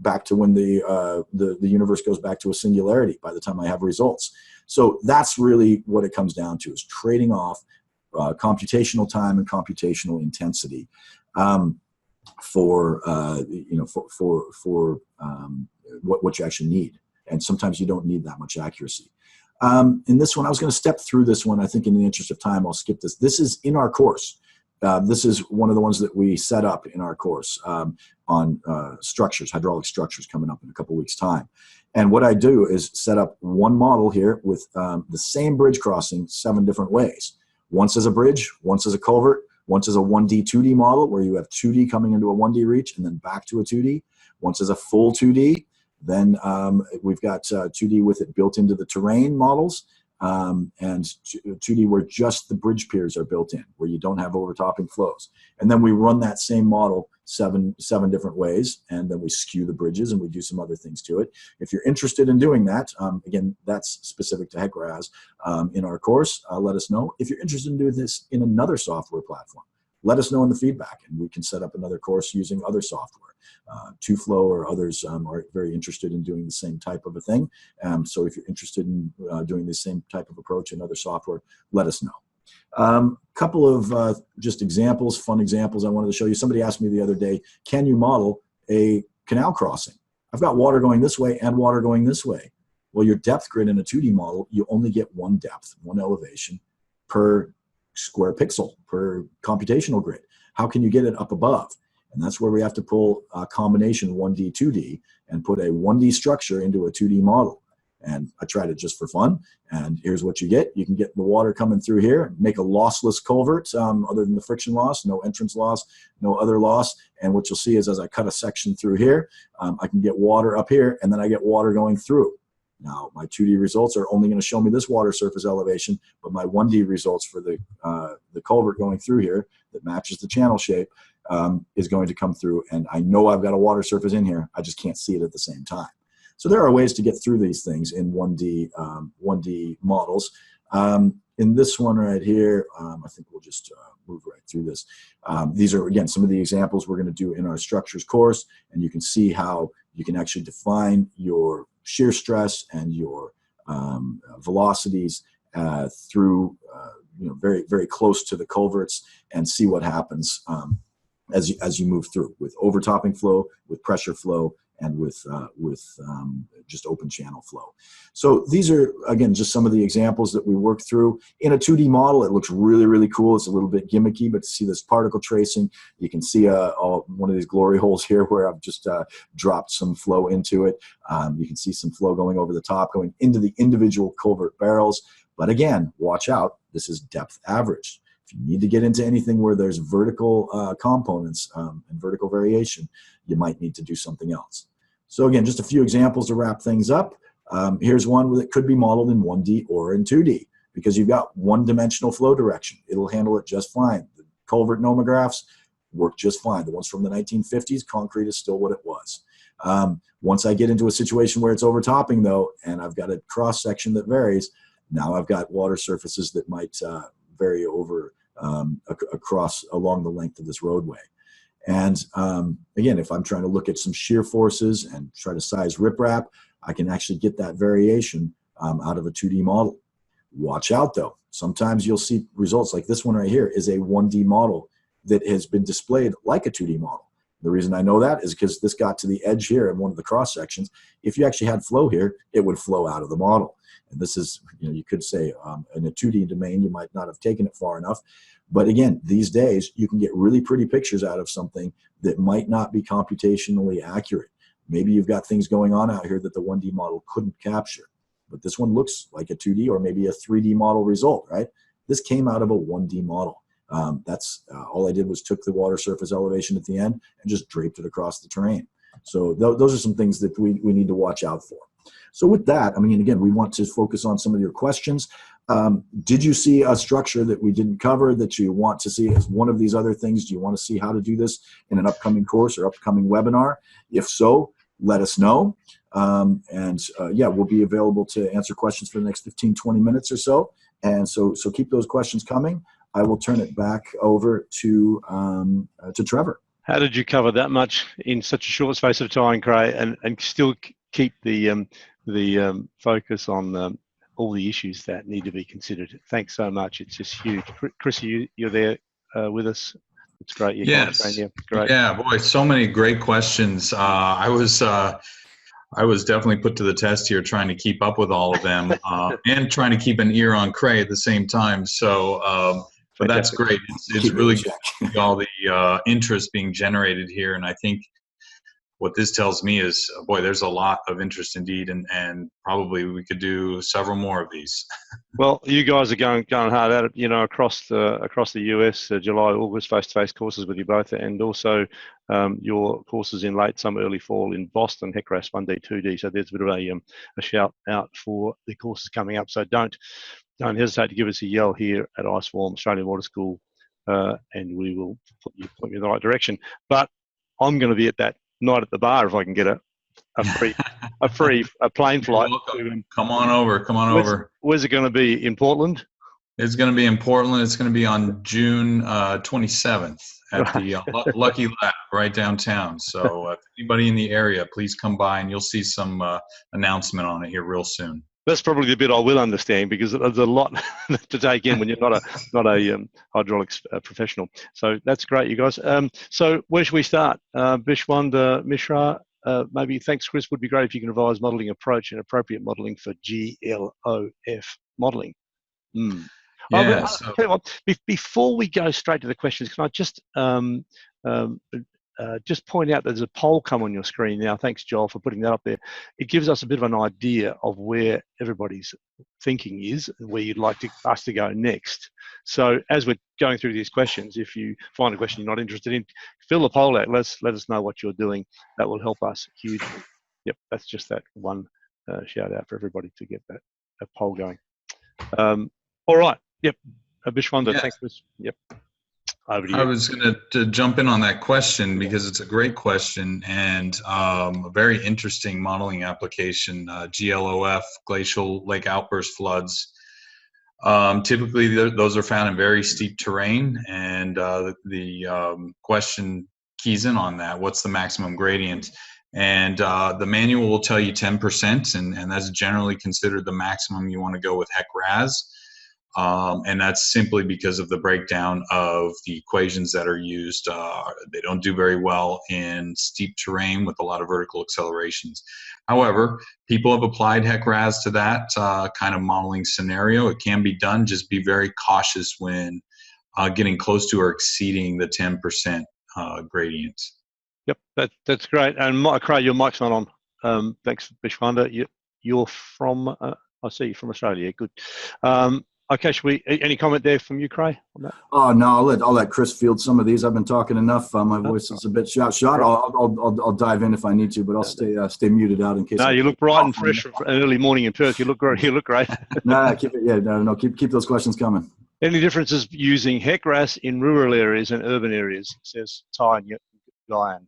Back to when the universe goes back to a singularity by the time I have results. So that's really what it comes down to, is trading off computational time and computational intensity for what you actually need. And sometimes you don't need that much accuracy. In this one, I was going to step through this one. I think in the interest of time, I'll skip this. This is in our course. This is one of the ones that we set up in our course on structures, hydraulic structures, coming up in a couple weeks' time. And what I do is set up one model here with the same bridge crossing 7 different ways. Once as a bridge, once as a culvert, Once is a 1D, 2D model where you have 2D coming into a 1D reach and then back to a 2D. Once is a full 2D. Then we've got 2D with it built into the terrain models, and 2D where just the bridge piers are built in, where you don't have overtopping flows. And then we run that same model seven different ways, and then we skew the bridges and we do some other things to it. If you're interested in doing that, again, that's specific to HEC-RAS in our course, let us know. If you're interested in doing this in another software platform, let us know in the feedback, and we can set up another course using other software. TwoFlow or others are very interested in doing the same type of a thing. So if you're interested in doing the same type of approach in other software, let us know. Couple of just examples, fun examples I wanted to show you. Somebody asked me the other day, can you model a canal crossing? I've got water going this way and water going this way. Well, your depth grid in a 2D model, you only get one depth, one elevation per square pixel, per computational grid. How can you get it up above? And that's where we have to pull a combination 1D, 2D and put a 1D structure into a 2D model. And I tried it just for fun. And here's what you get. You can get the water coming through here, make a lossless culvert other than the friction loss, no entrance loss, no other loss. And what you'll see is as I cut a section through here, I can get water up here, and then I get water going through. Now, my 2D results are only going to show me this water surface elevation, but my 1D results for the culvert going through here that matches the channel shape is going to come through, and I know I've got a water surface in here. I just can't see it at the same time. So there are ways to get through these things in 1D models. In this one right here, I think we'll just move right through this. These are, again, some of the examples we're going to do in our structures course, and you can see how you can actually define your shear stress and your velocities through very, very close to the culverts, and see what happens as you move through with overtopping flow, with pressure flow, and with just open channel flow. So these are, again, just some of the examples that we work through. In a 2D model, it looks really, really cool. It's a little bit gimmicky, but to see this particle tracing, you can see one of these glory holes here where I've just dropped some flow into it. You can see some flow going over the top, going into the individual culvert barrels. But again, watch out, this is depth averaged. If you need to get into anything where there's vertical components and vertical variation, you might need to do something else. So again, just a few examples to wrap things up. Here's one that could be modeled in 1D or in 2D because you've got one-dimensional flow direction. It'll handle it just fine. The culvert nomographs work just fine. The ones from the 1950s, concrete is still what it was. Once I get into a situation where it's overtopping, though, and I've got a cross-section that varies, now I've got water surfaces that might vary over along the length of this roadway. And again, if I'm trying to look at some shear forces and try to size riprap, I can actually get that variation out of a 2D model. Watch out though. Sometimes you'll see results like this one right here is a 1D model that has been displayed like a 2D model. The reason I know that is because this got to the edge here in one of the cross sections. If you actually had flow here, it would flow out of the model. And this is, you could say in a 2D domain, you might not have taken it far enough. But again, these days, you can get really pretty pictures out of something that might not be computationally accurate. Maybe you've got things going on out here that the 1D model couldn't capture. But this one looks like a 2D or maybe a 3D model result, right? This came out of a 1D model. That's all I did was took the water surface elevation at the end and just draped it across the terrain. So those are some things that we need to watch out for. So with that, I mean, again, we want to focus on some of your questions. Did you see a structure that we didn't cover that you want to see as one of these other things? Do you want to see how to do this in an upcoming course or upcoming webinar? If so, let us know. Yeah, we'll be available to answer questions for the next 15, 20 minutes or so. And so keep those questions coming. I will turn it back over to Trevor. How did you cover that much in such a short space of time, Craig, and still keep the focus on all the issues that need to be considered? Thanks so much. It's just huge. Chris, you're there with us. It's great. Yes. Great. Yeah, boy, so many great questions. I was definitely put to the test here trying to keep up with all of them and trying to keep an ear on Craig at the same time. So, but that's great. It's really good to see all the interest being generated here. And I think what this tells me is, boy, there's a lot of interest indeed, and probably we could do several more of these. Well, you guys are going hard at it, you know, across the US, July, August, face-to-face courses with you both, and also your courses in late summer, early fall in Boston, HEC-RAS 1D, 2D. So there's a bit of a shout out for the courses coming up. So don't hesitate to give us a yell here at ICEWarm, Australian Water School, and we will point you in the right direction. But I'm going to be at that night at the bar if I can get a plane flight. Come on over. Where's it going to be? In Portland? It's going to be in Portland. It's going to be on June 27th at the Lucky Lab right downtown. So if anybody in the area, please come by, and you'll see some announcement on it here real soon. That's probably the bit I will understand, because there's a lot to take in when you're not a hydraulics professional. So that's great, you guys. So where should we start? Bishwanda Mishra, maybe. Thanks, Chris. Would be great if you can advise modelling approach and appropriate modelling for GLOF modelling. Yeah, tell you what, before we go straight to the questions, can I just point out there's a poll come on your screen now. Thanks, Joel, for putting that up there. It gives us a bit of an idea of where everybody's thinking is and where you'd like us to go next. So as we're going through these questions, if you find a question you're not interested in, fill the poll out. Let us know what you're doing. That will help us hugely. Yep, that's just that one shout out for everybody to get that poll going. All right. Yep. Bishwanda, thanks, Chris. Yep. Over to you. I was going to jump in on that question because it's a great question and a very interesting modeling application. GLOF, glacial lake outburst floods. Typically, those are found in very steep terrain, and the question keys in on that. What's the maximum gradient? And the manual will tell you 10%, and that's generally considered the maximum you want to go with HEC-RAS. And that's simply because of the breakdown of the equations that are used. They don't do very well in steep terrain with a lot of vertical accelerations. However, people have applied HEC-RAS to that kind of modeling scenario. It can be done. Just be very cautious when getting close to or exceeding the 10% gradient. Yep, that's great. And Craig, your mic's not on. Thanks, Bishwanda. You're from, I see you're from Australia. Good. Okay, any comment there from you, Craig, on that? Oh no, I'll let Chris field some of these. I've been talking enough. My voice is a bit shot. I'll dive in if I need to, but I'll stay muted out in case. No, you look bright and fresh for an early morning in Perth. You look great. You look great. Keep those questions coming. Any differences using HEC-RAS in rural areas and urban areas? Says Ty and Guyan.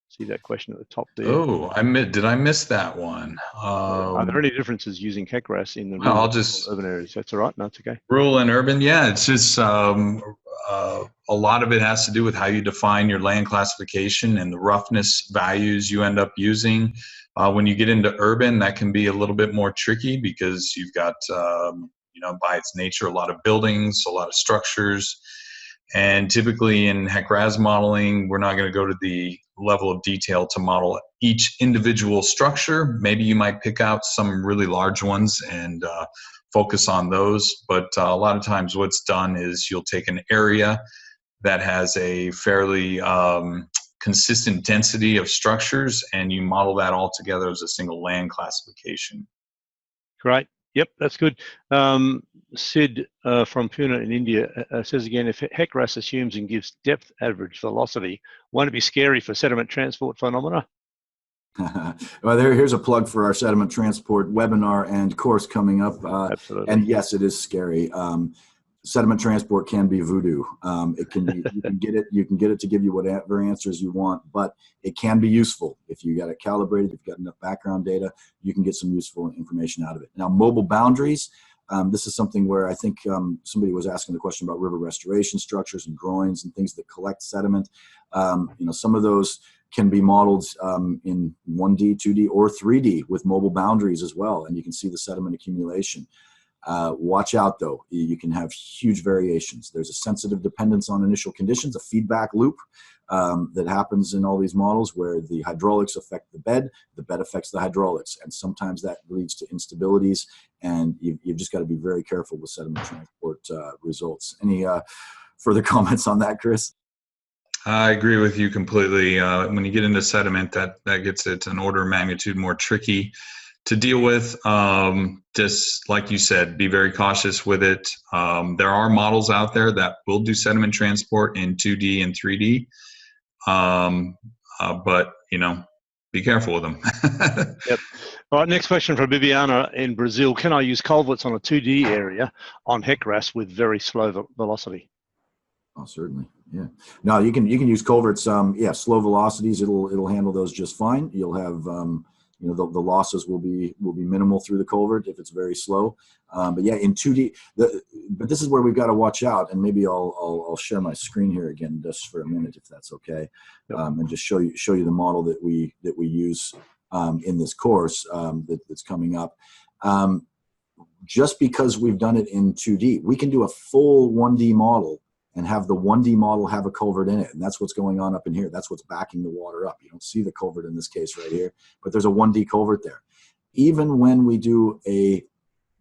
See that question at the top there. Oh, did I miss that one? Are there any differences using HEC-RAS in the rural urban areas? That's all right. No, it's okay. Rural and urban, yeah. It's just a lot of it has to do with how you define your land classification and the roughness values you end up using. When you get into urban, that can be a little bit more tricky because you've got, by its nature, a lot of buildings, a lot of structures. And typically in HEC-RAS modeling, we're not going to go to the level of detail to model each individual structure. Maybe you might pick out some really large ones and focus on those. But a lot of times what's done is you'll take an area that has a fairly consistent density of structures and you model that all together as a single land classification. Great. Yep, that's good. Sid from Pune in India says again, if HEC-RAS assumes and gives depth average velocity, won't it be scary for sediment transport phenomena? Well, here's a plug for our sediment transport webinar and course coming up. Absolutely. And yes, it is scary. Sediment transport can be voodoo. It can be, you can get it to give you whatever answers you want, but it can be useful. If you got it calibrated, if you've got enough background data, you can get some useful information out of it. Now, mobile boundaries, this is something where I think somebody was asking the question about river restoration structures and groins and things that collect sediment. Some of those can be modeled in 1D, 2D, or 3D with mobile boundaries as well, and you can see the sediment accumulation. Watch out though, you can have huge variations. There's a sensitive dependence on initial conditions, a feedback loop that happens in all these models where the hydraulics affect the bed affects the hydraulics, and sometimes that leads to instabilities, and you've just got to be very careful with sediment transport results. Any further comments on that, Chris? I agree with you completely. When you get into sediment, that gets it an order of magnitude more tricky to deal with. Just like you said, be very cautious with it. There are models out there that will do sediment transport in 2D and 3D, but be careful with them. Yep. All right, next question from Bibiana in Brazil. Can I use culverts on a 2D area on HEC-RAS with very slow velocity? Oh, certainly. Yeah. No, you can use culverts. Yeah, slow velocities. It'll handle those just fine. You'll have the losses will be minimal through the culvert if it's very slow. But yeah, in 2D, but this is where we've got to watch out. And maybe I'll share my screen here again just for a minute, if that's okay, and just show you the model that we use in this course that's coming up. Just because we've done it in 2D, we can do a full 1D model and have the 1D model have a culvert in it. And that's what's going on up in here. That's what's backing the water up. You don't see the culvert in this case right here, but there's a 1D culvert there. Even when we do a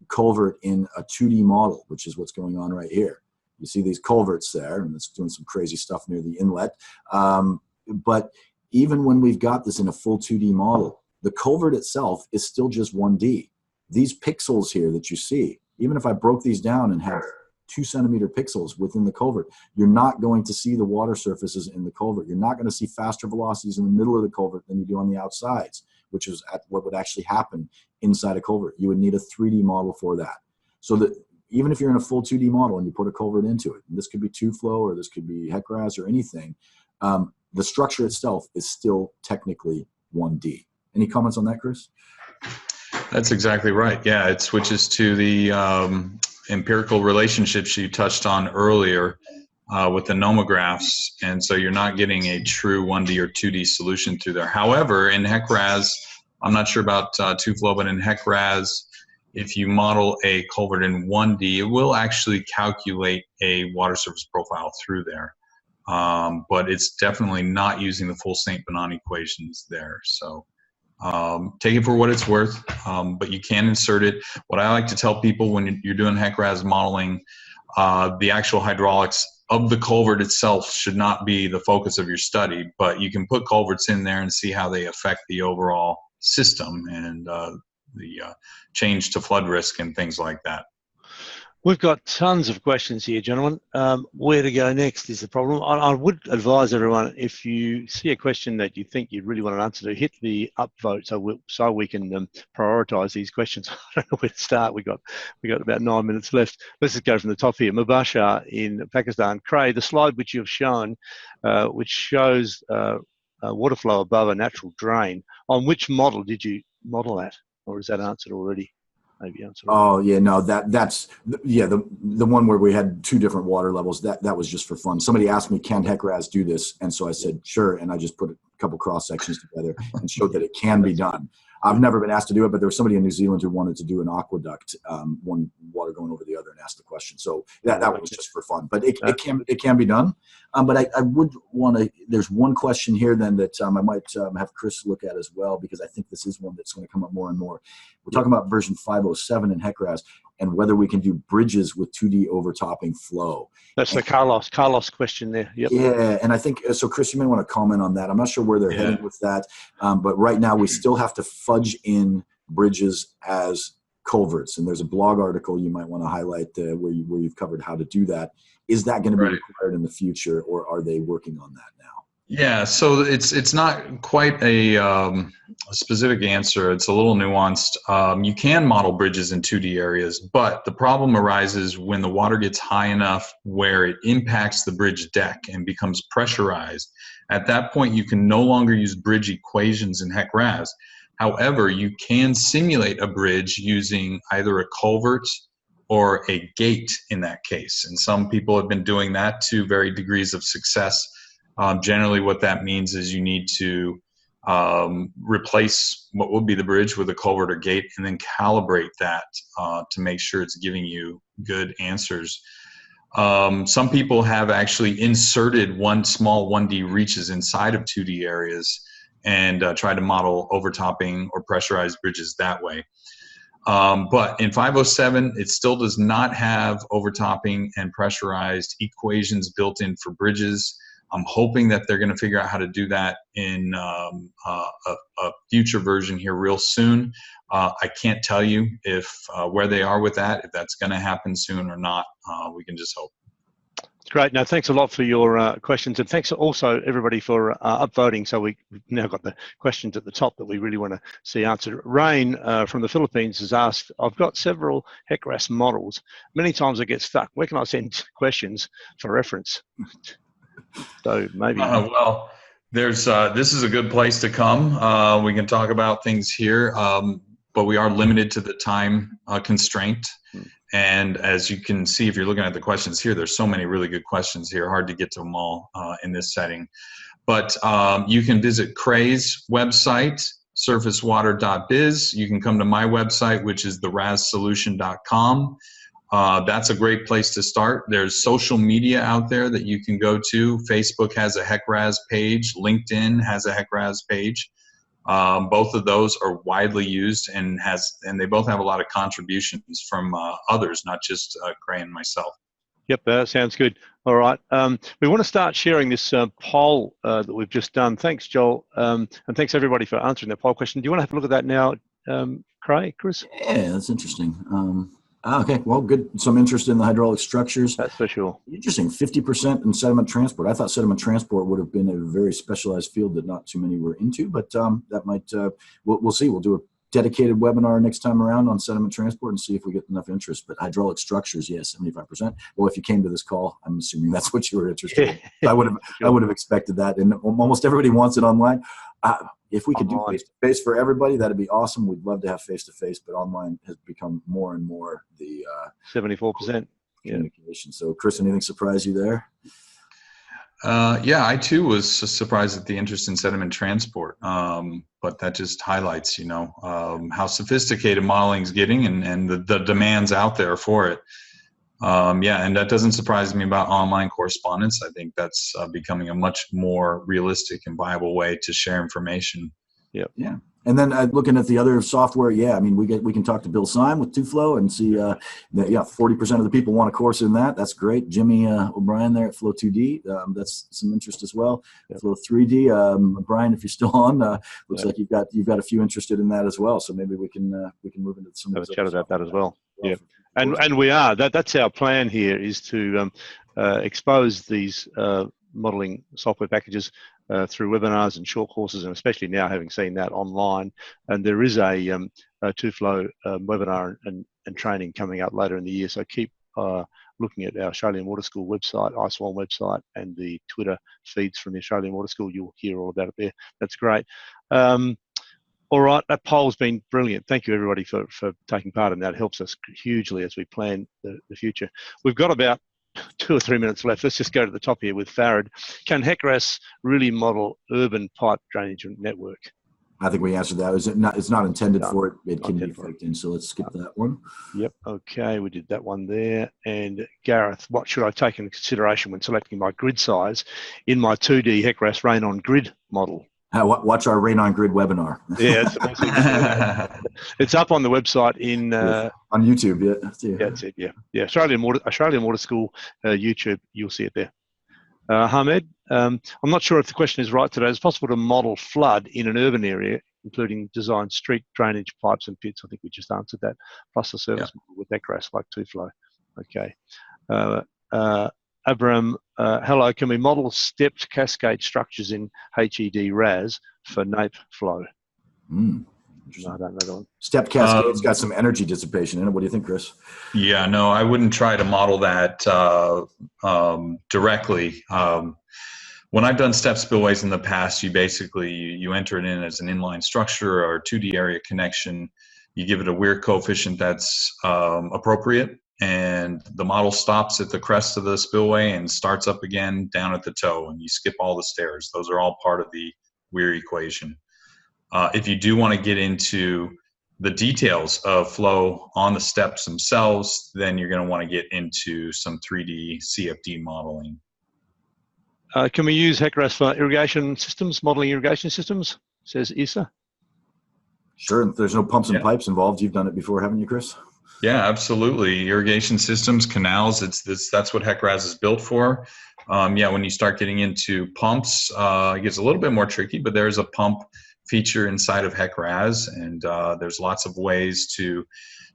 culvert in a 2D model, which is what's going on right here, you see these culverts there, and it's doing some crazy stuff near the inlet. But even when we've got this in a full 2D model, the culvert itself is still just 1D. These pixels here that you see, even if I broke these down and have 2 centimeter pixels within the culvert, you're not going to see the water surfaces in the culvert. You're not going to see faster velocities in the middle of the culvert than you do on the outsides, which is what would actually happen inside a culvert. You would need a 3D model for that. So that even if you're in a full 2D model and you put a culvert into it, and this could be 2-flow or this could be HEC-RAS or anything, the structure itself is still technically 1D. Any comments on that, Chris? That's exactly right. Yeah, it switches to the empirical relationships you touched on earlier with the nomographs, and so you're not getting a true 1D or 2D solution through there. However, in HEC-RAS, I'm not sure about 2-flow, but in HEC-RAS, if you model a culvert in 1D, it will actually calculate a water surface profile through there. But it's definitely not using the full St. Bonnot equations there. So take it for what it's worth, but you can insert it. What I like to tell people when you're doing HEC-RAS modeling, the actual hydraulics of the culvert itself should not be the focus of your study, but you can put culverts in there and see how they affect the overall system and the change to flood risk and things like that. We've got tons of questions here, gentlemen. Where to go next is the problem. I would advise everyone, if you see a question that you think you really want an answer to, hit the upvote so we can prioritise these questions. I don't know where to start. We got about 9 minutes left. Let's just go from the top here. Mubashar in Pakistan. Craig, the slide which you've shown, which shows water flow above a natural drain, on which model did you model that, or is that answered already? Maybe answer. Oh yeah, no, that's the one where we had 2 different water levels. That was just for fun. Somebody asked me, can HEC-RAS do this? And so I said, sure. And I just put a couple cross sections together and showed that it can be done. I've never been asked to do it, but there was somebody in New Zealand who wanted to do an aqueduct, one water going over the other, and asked the question. So that one was just for fun, but it can be done. But I would want to. There's one question here then that I might have Chris look at as well, because I think this is one that's going to come up more and more. We're talking about version 507 in HEC-RAS and whether we can do bridges with 2D overtopping flow. That's the Carlos question there. Yep. Yeah, and I think so. Chris, you may want to comment on that. I'm not sure where they're heading with that, but right now we still have to fudge in bridges as culverts, and there's a blog article you might want to highlight where you've covered how to do that. Is that going to be required in the future, or are they working on that now? Yeah, so it's not quite a specific answer. It's a little nuanced. You can model bridges in 2D areas, but the problem arises when the water gets high enough where it impacts the bridge deck and becomes pressurized. At that point, you can no longer use bridge equations in HEC-RAS. However, you can simulate a bridge using either a culvert or a gate in that case. And some people have been doing that to varied degrees of success. Generally, what that means is you need to replace what would be the bridge with a culvert or gate, and then calibrate that to make sure it's giving you good answers. Some people have actually inserted small 1D reaches inside of 2D areas and try to model overtopping or pressurized bridges that way. But in 507, it still does not have overtopping and pressurized equations built in for bridges. I'm hoping that they're going to figure out how to do that in a future version here real soon. I can't tell you if where they are with that, if that's going to happen soon or not. We can just hope. Great. No, thanks a lot for your questions, and thanks also everybody for upvoting. So we've now got the questions at the top that we really want to see answered. Rain from the Philippines has asked, I've got several HEC-RAS models. Many times I get stuck. Where can I send questions for reference? So maybe. Well, there's this is a good place to come. We can talk about things here, but we are limited to the time constraint. And as you can see, if you're looking at the questions here, there's so many really good questions here. Hard to get to them all in this setting. But you can visit CRA's website, surfacewater.biz. You can come to my website, which is therassolution.com. That's a great place to start. There's social media out there that you can go to. Facebook has a HEC-RAS page. LinkedIn has a HEC-RAS page. Both of those are widely used and they both have a lot of contributions from others, not just Cray and myself. Yep, that sounds good. All right. We want to start sharing this poll that we've just done. Thanks, Joel. And thanks everybody for answering that poll question. Do you want to have a look at that now, Chris? Yeah, that's interesting. Okay, well, good. Some interest in the hydraulic structures. That's for sure. Interesting, 50% in sediment transport. I thought sediment transport would have been a very specialized field that not too many were into, but that might, we'll see. We'll do a dedicated webinar next time around on sediment transport and see if we get enough interest. But hydraulic structures, yes, 75%. Well, if you came to this call, I'm assuming that's what you were interested in. I would have expected that, and almost everybody wants it online. If we could do face-to-face for everybody, that'd be awesome. We'd love to have face-to-face, but online has become more and more the 74%. Communication. So, Chris, anything surprise you there? Yeah, I too was surprised at the interest in sediment transport, but that just highlights, how sophisticated modeling is getting and the demands out there for it. Yeah, and that doesn't surprise me about online correspondence. I think that's becoming a much more realistic and viable way to share information. Yep. Yeah. And then looking at the other software, yeah, I mean, we can talk to Bill Syme with TwoFlow and see that, 40% of the people want a course in that. That's great. Jimmy O'Brien there at Flow 2D, that's some interest as well. Yep. Flow 3D, Brian, if you're still on, looks like you've got a few interested in that as well. So maybe we can move into some have a chat about that as well. Yeah. And we are, that's our plan here, is to expose these modeling software packages through webinars and short courses, and especially now having seen that online. And there is a TwoFlow webinar and training coming up later in the year. So keep looking at our Australian Water School website, ISWAM website, and the Twitter feeds from the Australian Water School. You'll hear all about it there. That's great. All right, that poll's been brilliant. Thank you, everybody, for taking part in that. It helps us hugely as we plan the future. We've got about 2 or 3 minutes left. Let's just go to the top here with Farad. Can HEC-RAS really model urban pipe drainage network? I think we answered that. It's not intended for it. It can be faked in, so let's skip that one. Yep, okay, we did that one there. And Gareth, what should I take into consideration when selecting my grid size in my 2D HEC-RAS rain on grid model? Watch our Rain on Grid webinar. Yeah, it's up on the website on YouTube. Yeah, that's it. Yeah. Australian Water School YouTube. You'll see it there. Hamed, I'm not sure if the question is right today. Is it possible to model flood in an urban area, including design street drainage pipes and pits? I think we just answered that. Plus the service model with HEC-RAS like TwoFlow. Okay. Abram, hello, can we model stepped cascade structures in HEC-RAS for NAPE flow? No, I don't know that one. Stepped cascade's got some energy dissipation in it. What do you think, Chris? Yeah, no, I wouldn't try to model that directly. When I've done step spillways in the past, you basically, you enter it in as an inline structure or 2D area connection. You give it a weir coefficient that's appropriate, and the model stops at the crest of the spillway and starts up again down at the toe, and you skip all the stairs. Those are all part of the weir equation. If you do want to get into the details of flow on the steps themselves, then you're going to want to get into some 3D CFD modeling. Can we use HEC-RAS for irrigation systems, modeling irrigation systems, says Issa? Sure, there's no pumps and pipes involved. You've done it before, haven't you, Chris? Yeah, absolutely. Irrigation systems, canals, that's what HEC-RAS is built for. Yeah, when you start getting into pumps, it gets a little bit more tricky, but there's a pump feature inside of HEC-RAS, and there's lots of ways to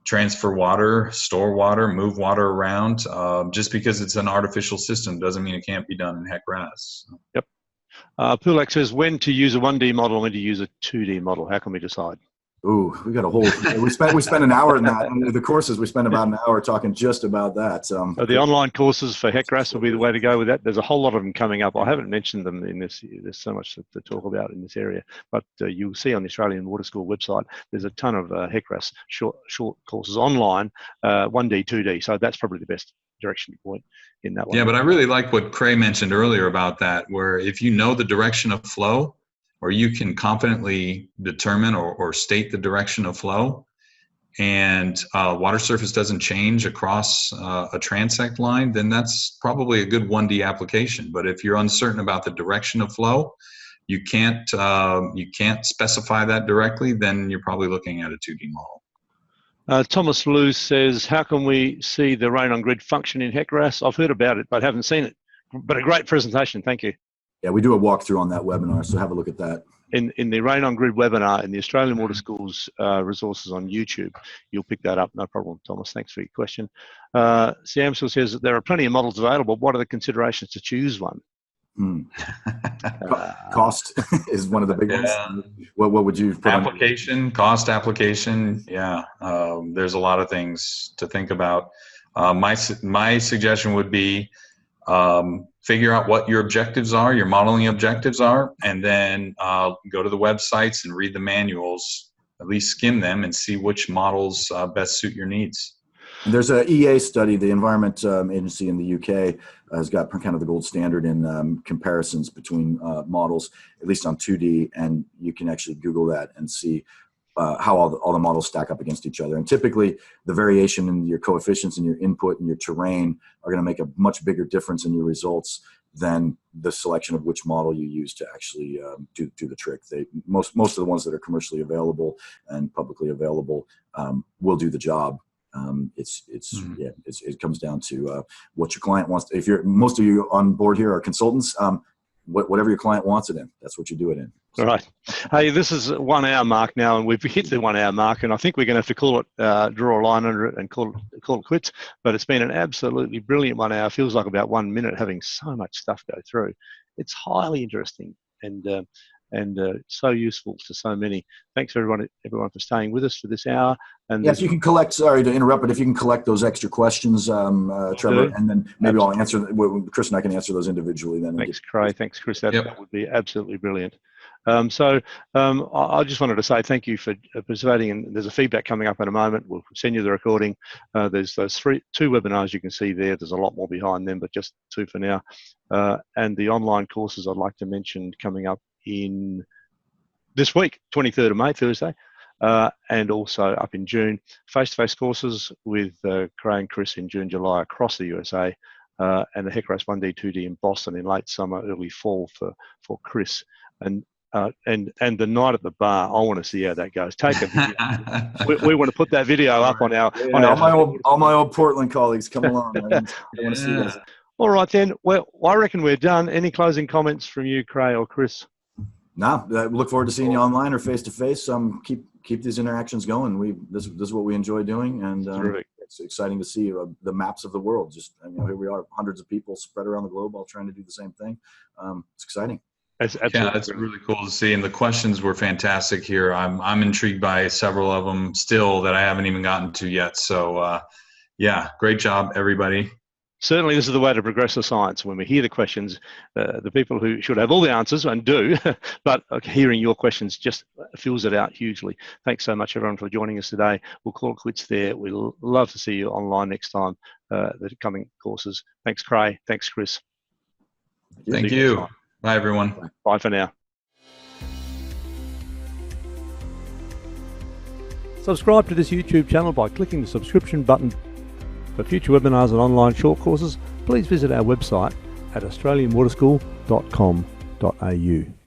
transfer water, store water, move water around. Just because it's an artificial system doesn't mean it can't be done in HEC-RAS. Yep. Pulak says, when to use a 1D model and when to use a 2D model. How can we decide? Ooh, we got a whole. we spent an hour in that. And the courses, we spent about an hour talking just about that. The online courses for HEC-RAS will be the way to go with that. There's a whole lot of them coming up. I haven't mentioned them in this. There's so much to talk about in this area. But you'll see on the Australian Water School website, there's a ton of HEC-RAS short courses online, 1D, 2D. So that's probably the best direction point in that one. Yeah, but I really like what Cray mentioned earlier about that, where if you know the direction of flow, or you can confidently determine or state the direction of flow, and water surface doesn't change across a transect line, then that's probably a good 1D application. But if you're uncertain about the direction of flow, you can't specify that directly, then you're probably looking at a 2D model. Thomas Liu says, how can we see the rain on grid function in HEC-RAS? I've heard about it, but haven't seen it. But a great presentation, thank you. Yeah, we do a walkthrough on that webinar, so have a look at that. In the Rain on Grid webinar in the Australian Water Schools resources on YouTube, you'll pick that up. No problem, Thomas. Thanks for your question. Siamsel says that there are plenty of models available. What are the considerations to choose one? Cost is one of the big ones. What would you put application, cost application? Yeah, there's a lot of things to think about. My suggestion would be figure out what your objectives are, your modeling objectives are, and then go to the websites and read the manuals, at least skim them and see which models best suit your needs. There's a EA study, the Environment Agency in the UK has got kind of the gold standard in comparisons between models, at least on 2D, and you can actually Google that and see how all the models stack up against each other. And typically the variation in your coefficients and your input and your terrain are going to make a much bigger difference in your results than the selection of which model you use to actually do the trick. Most of the ones that are commercially available and publicly available will do the job. It comes down to what your client wants. If most of you on board here are consultants, whatever your client wants it in, that's what you do it in. All right. Hey, this is 1 hour mark now, and we've hit the 1 hour mark, and I think we're going to have to call it, draw a line under it and call it quits. But it's been an absolutely brilliant 1 hour. Feels like about 1 minute, having so much stuff go through. It's highly interesting and so useful to so many. Thanks everyone for staying with us for this hour. And if you can collect, sorry to interrupt, but if you can collect those extra questions, Trevor, and then maybe I'll answer, Chris and I can answer those individually then. Thanks, Cray. Thanks, Chris. That would be absolutely brilliant. I just wanted to say thank you for participating, and there's a feedback coming up in a moment. We'll send you the recording. There's those two webinars you can see there. There's a lot more behind them, but just 2 for now. And the online courses I'd like to mention coming up in this week, 23rd of May, Thursday, and also up in June, face-to-face courses with Cray and Chris in June, July across the USA, and the HEC-RAS 1D, 2D in Boston in late summer, early fall for Chris. And the night at the bar, I want to see how that goes. Take a video. we want to put that video up on our all my old Portland colleagues come along. I want to see this. All right then. Well, I reckon we're done. Any closing comments from you, Cray or Chris? No, I look forward to seeing you online or face to face. Keep these interactions going. This is what we enjoy doing, and it's exciting to see the maps of the world. Just here we are, hundreds of people spread around the globe, all trying to do the same thing. It's exciting. It's really cool to see, and the questions were fantastic here. I'm intrigued by several of them still that I haven't even gotten to yet. So, great job, everybody. Certainly, this is the way to progress the science. When we hear the questions, the people who should have all the answers and do, but hearing your questions just fills it out hugely. Thanks so much, everyone, for joining us today. We'll call it quits there. We'll love to see you online next time, the coming courses. Thanks, Cray. Thanks, Chris. Thank you. Bye, everyone. Bye for now. Subscribe to this YouTube channel by clicking the subscription button. For future webinars and online short courses, please visit our website at australianwaterschool.com.au.